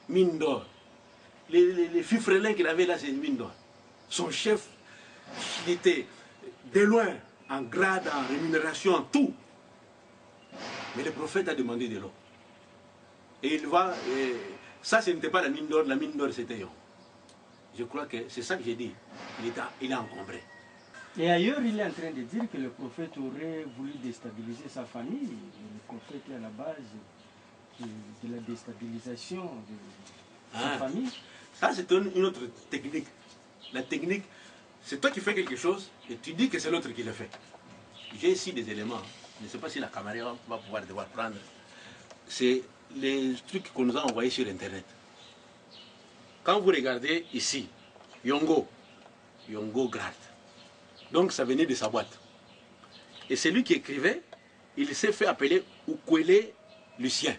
mine d'or. Les fifrelins qu'il avait là, c'est une mine d'or. Son chef, il était de loin, en grade, en rémunération, en tout. Mais le prophète a demandé de l'eau. Et il va... ça, ce n'était pas la mine d'or c'était Yongo. Je crois que c'est ça que j'ai dit. Il est encombré. Et ailleurs, il est en train de dire que le prophète aurait voulu déstabiliser sa famille. Le prophète est à la base de la déstabilisation de sa famille. Ça, c'est une autre technique. La technique, c'est toi qui fais quelque chose et tu dis que c'est l'autre qui le fait. J'ai ici des éléments. Je ne sais pas si la caméra va devoir prendre. C'est les trucs qu'on nous a envoyés sur Internet. Quand vous regardez ici, Yongo Grad. Donc ça venait de sa boîte. Et c'est lui qui écrivait, il s'est fait appeler Ukwele Lucien.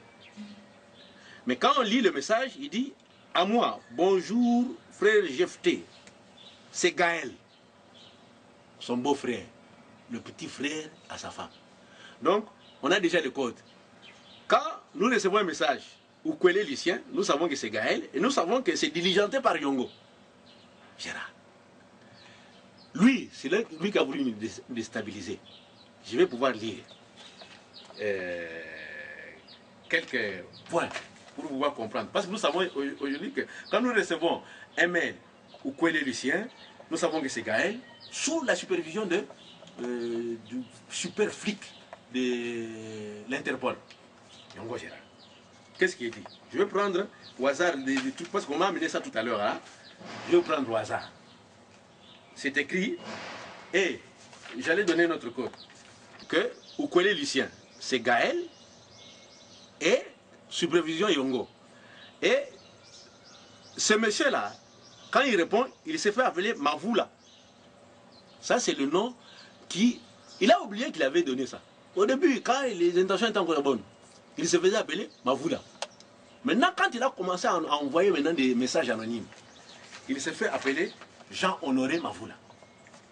Mais quand on lit le message, il dit « À moi, bonjour frère Jefté, c'est Gaël, son beau-frère, le petit frère à sa femme. » Donc, on a déjà le code. Quand nous recevons un message Ukwele Lucien, nous savons que c'est Gaël et nous savons que c'est diligenté par Yongo. Gérard. Lui, c'est lui qui a voulu nous déstabiliser. Je vais pouvoir lire quelques points pour pouvoir comprendre. Parce que nous savons aujourd'hui que quand nous recevons un mail ou Ukwele Lucien, nous savons que c'est Gaël, sous la supervision du super flic de l'Interpol. Yongo Gérard. Qu'est-ce qui est dit? Je vais prendre au hasard des trucs, parce qu'on m'a amené ça tout à l'heure. Hein? Je vais prendre au hasard. C'est écrit, et j'allais donner notre code, que Ukwele Lucien, c'est Gaël et supervision Yongo. Et ce monsieur-là, quand il répond, il s'est fait appeler Mavoula. Ça, c'est le nom qui... Il a oublié qu'il avait donné ça. Au début, quand les intentions étaient encore bonnes, il se faisait appeler Mavoula. Maintenant, quand il a commencé à envoyer maintenant des messages anonymes, il s'est fait appeler Jean-Honoré Mavoula.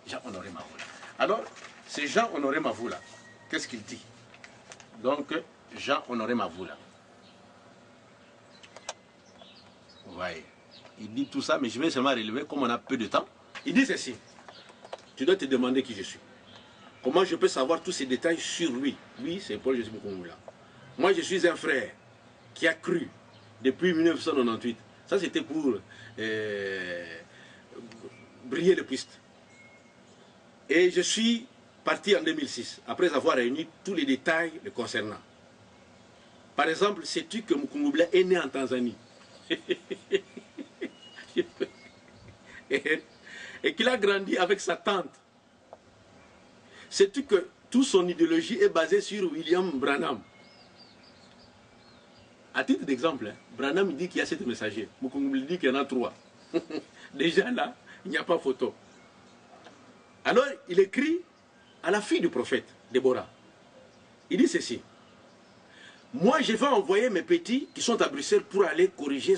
Jean-Honoré Mavoula. Alors, c'est Jean-Honoré Mavoula. Qu'est-ce qu'il dit? Donc, Jean-Honoré Mavoula. Vous voyez. Il dit tout ça, mais je vais seulement relever, comme on a peu de temps. Il dit ceci. Tu dois te demander qui je suis. Comment je peux savoir tous ces détails sur lui? Lui, c'est Paul Jésus Mukongoula. Moi, je suis un frère qui a cru depuis 1998. Ça, c'était pour briller le piste. Et je suis parti en 2006, après avoir réuni tous les détails le concernant. Par exemple, sais-tu que Mukongoula est né en Tanzanie? Et qu'il a grandi avec sa tante. Sais-tu que toute son idéologie est basée sur William Branham? À titre d'exemple, hein, Branham dit qu'il y a 7 messagers. Mukongoula dit qu'il y en a 3. Déjà là, il n'y a pas photo. Alors, il écrit à la fille du prophète, Déborah. Il dit ceci. Moi, je vais envoyer mes petits qui sont à Bruxelles pour aller corriger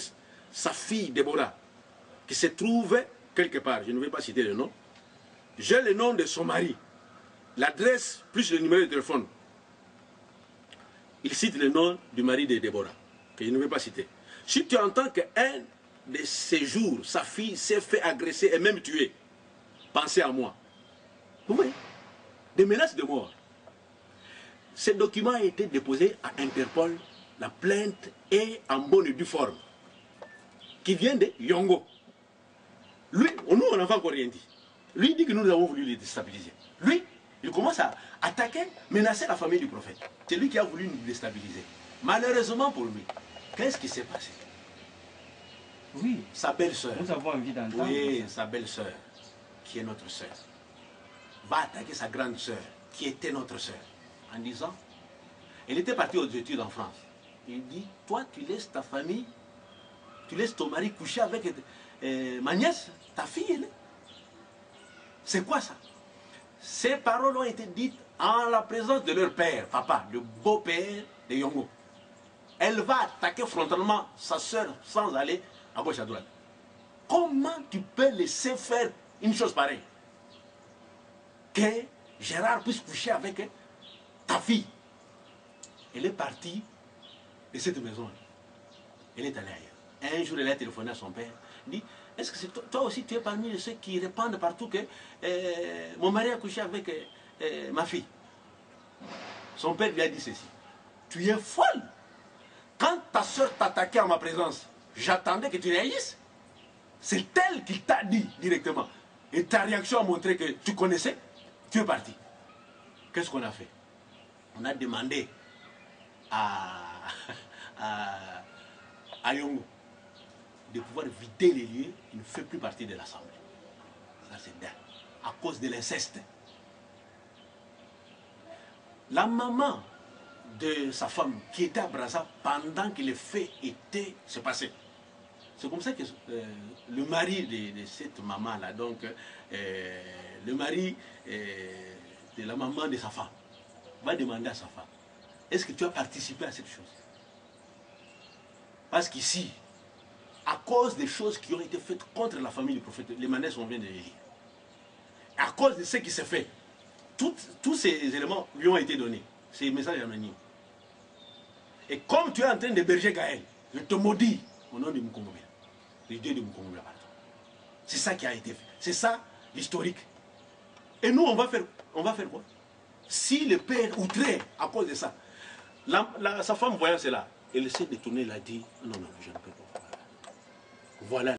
sa fille, Déborah, qui se trouve quelque part. Je ne vais pas citer le nom. J'ai le nom de son mari, l'adresse plus le numéro de téléphone. Il cite le nom du mari de Déborah, que je ne vais pas citer. Si tu entends qu'un de ces jours, sa fille s'est fait agresser et même tuer, pensez à moi. Vous voyez, des menaces de mort. Ce document a été déposé à Interpol, la plainte est en bonne et due forme, qui vient de Yongo. Lui, nous on n'a pas encore rien dit. Lui dit que nous avons voulu les déstabiliser. Lui, il commence à attaquer, menacer la famille du prophète. C'est lui qui a voulu nous déstabiliser. Malheureusement pour lui, qu'est-ce qui s'est passé? Oui, sa belle-sœur. Nous avons envie d'entendre. Oui, sa belle-sœur, qui est notre sœur, va attaquer sa grande sœur, qui était notre sœur, en disant, elle était partie aux études en France. Il dit, toi tu laisses ta famille, tu laisses ton mari coucher avec ma nièce, ta fille, elle est. C'est quoi ça? Ces paroles ont été dites en la présence de leur père, papa, le beau-père de Yongo. Elle va attaquer frontalement sa sœur sans aller à gauche à droite. Comment tu peux laisser faire une chose pareille? Que Gérard puisse coucher avec ta fille. Elle est partie de cette maison. Elle est allée ailleurs. Un jour, elle a téléphoné à son père. Il dit, est-ce que toi aussi, tu es parmi ceux qui répandent partout que mon mari a couché avec ma fille? Son père lui a dit ceci. Tu es folle. Quand ta soeur t'attaquait en ma présence, j'attendais que tu réagisses. C'est elle qui t'a dit directement. Et ta réaction a montré que tu connaissais, tu es parti. Qu'est-ce qu'on a fait? On a demandé à Yongo de pouvoir vider les lieux. Il ne fait plus partie de l'Assemblée. Ça, c'est dingue. À cause de l'inceste. La maman de sa femme qui était à Brazza pendant que les faits se passaient. C'est comme ça que le mari de cette maman-là, donc le mari de la maman de sa femme, va demander à sa femme, est-ce que tu as participé à cette chose? Parce qu'ici, à cause des choses qui ont été faites contre la famille du prophète, les manèges on vient de les lire. À cause de ce qui s'est fait, tous ces éléments lui ont été donnés. Ces messages anonymes. Et comme tu es en train d'héberger Gaël, je te maudis au nom de Mukongobia, le Dieu de Mukongobia. C'est ça qui a été fait. C'est ça l'historique. Et nous, on va faire quoi? Si le père outrait à cause de ça, sa femme voyant cela, elle essaie de tourner, elle a dit, non, je ne peux pas. Voilà.